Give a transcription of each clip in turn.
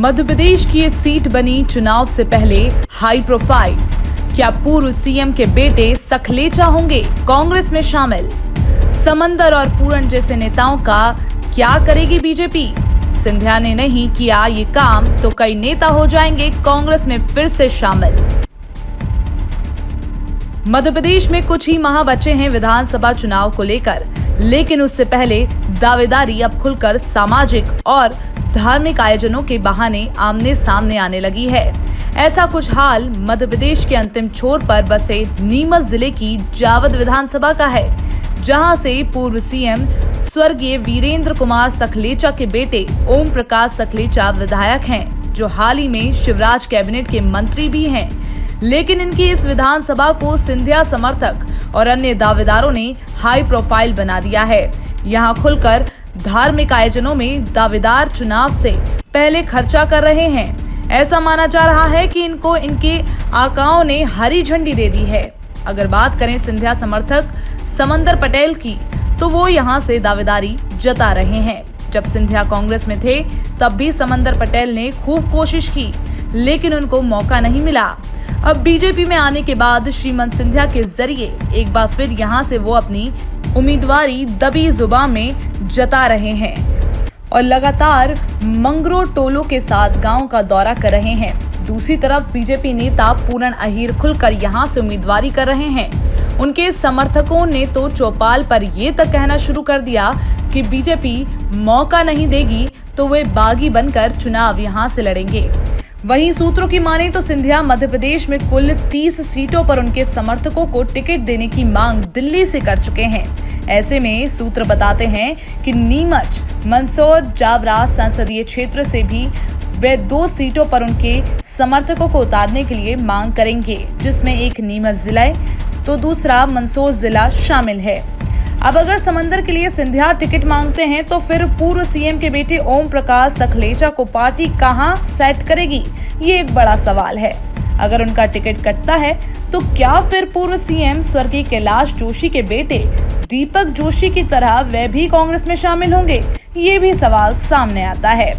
मध्य प्रदेश की ये सीट बनी चुनाव से पहले हाई प्रोफाइल। क्या पूर्व सीएम के बेटे सखलेचा होंगे कांग्रेस में शामिल? समंदर और पूरन जैसे नेताओं का क्या करेगी बीजेपी? सिंधिया ने नहीं किया ये काम तो कई नेता हो जाएंगे कांग्रेस में फिर से शामिल। मध्य प्रदेश में कुछ ही माह बचे हैं विधानसभा चुनाव को लेकर, लेकिन उससे पहले दावेदारी अब खुलकर सामाजिक और धार्मिक आयोजनों के बहाने आमने सामने आने लगी है। ऐसा कुछ हाल मध्य प्रदेश के अंतिम छोर पर बसे नीमच जिले की जावद विधानसभा का है, जहां से पूर्व सीएम स्वर्गीय वीरेंद्र कुमार सखलेचा के बेटे ओम प्रकाश सखलेचा विधायक हैं, जो हाल ही में शिवराज कैबिनेट के मंत्री भी हैं। लेकिन इनकी इस विधानसभा को सिंधिया समर्थक और अन्य दावेदारों ने हाई प्रोफाइल बना दिया है। यहां खुलकर धार्मिक आयोजनों में दावेदार चुनाव से पहले खर्चा कर रहे हैं। ऐसा माना जा रहा है कि इनको इनके आकाओं ने हरी झंडी दे दी है। अगर बात करें सिंधिया समर्थक समंदर पटेल की, तो वो यहां से दावेदारी जता रहे हैं। जब सिंधिया कांग्रेस में थे तब भी समंदर पटेल ने खूब कोशिश की, लेकिन उनको मौका नहीं मिला। अब बीजेपी में आने के बाद श्रीमंत सिंधिया के जरिए एक बार फिर यहां से वो अपनी उम्मीदवारी दबी जुबान में जता रहे हैं और लगातार मंगरो टोलों के साथ गांव का दौरा कर रहे हैं। दूसरी तरफ बीजेपी नेता पूरन अहीर खुलकर यहां से उम्मीदवारी कर रहे हैं। उनके समर्थकों ने तो चौपाल पर ये तक कहना शुरू कर दिया कि बीजेपी मौका नहीं देगी तो वे बागी बनकर चुनाव यहां से लड़ेंगे। वहीं सूत्रों की माने तो सिंधिया मध्य प्रदेश में कुल 30 सीटों पर उनके समर्थकों को टिकट देने की मांग दिल्ली से कर चुके हैं। ऐसे में सूत्र बताते हैं कि नीमच, मंदसौर, जावरा संसदीय क्षेत्र से भी वे 2 सीटों पर उनके समर्थकों को उतारने के लिए मांग करेंगे, जिसमें एक नीमच जिला तो दूसरा मंदसौर जिला शामिल है। अब अगर समंदर के लिए सिंधिया टिकट मांगते हैं तो फिर पूर्व सीएम के बेटे ओम प्रकाश सखलेचा को पार्टी कहां सेट करेगी, ये एक बड़ा सवाल है। अगर उनका टिकट कटता है तो क्या फिर पूर्व सीएम स्वर्गीय कैलाश जोशी के बेटे दीपक जोशी की तरह वे भी कांग्रेस में शामिल होंगे, ये भी सवाल सामने आता है।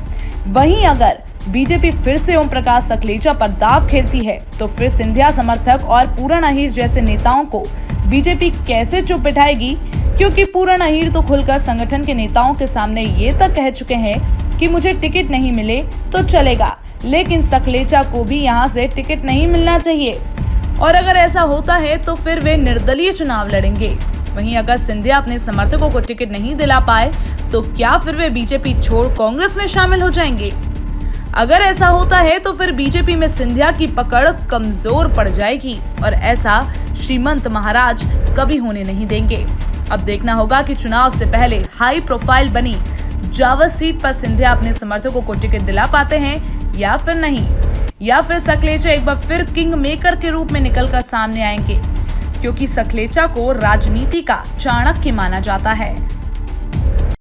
वहीं अगर बीजेपी फिर से ओम प्रकाश सखलेचा पर दाव खेलती है तो फिर सिंधिया समर्थक और पूरन अहीर जैसे नेताओं को बीजेपी कैसे चुप बिठाएगी, क्योंकि पूरन अहीर तो खुलकर संगठन के नेताओं के सामने ये तक कह चुके हैं कि मुझे टिकट नहीं मिले तो चलेगा, लेकिन सखलेचा को भी यहाँ से टिकट नहीं मिलना चाहिए। और अगर ऐसा होता है तो फिर वे निर्दलीय चुनाव लड़ेंगे। वहीं अगर सिंधिया अपने समर्थकों को टिकट नहीं दिला पाए तो क्या फिर वे बीजेपी छोड़ कांग्रेस में शामिल हो जाएंगे? अगर ऐसा होता है तो फिर बीजेपी में सिंधिया की पकड़ कमजोर पड़ जाएगी और ऐसा श्रीमंत महाराज कभी होने नहीं देंगे। अब देखना होगा कि चुनाव से पहले हाई प्रोफाइल बनी जावद सीट पर सिंधिया अपने समर्थकों को टिकट दिला पाते हैं या फिर नहीं, या फिर सखलेचा एक बार फिर किंग मेकर के रूप में निकलकर सामने आएंगे, क्योंकि सखलेचा को राजनीति का चाणक्य माना जाता है।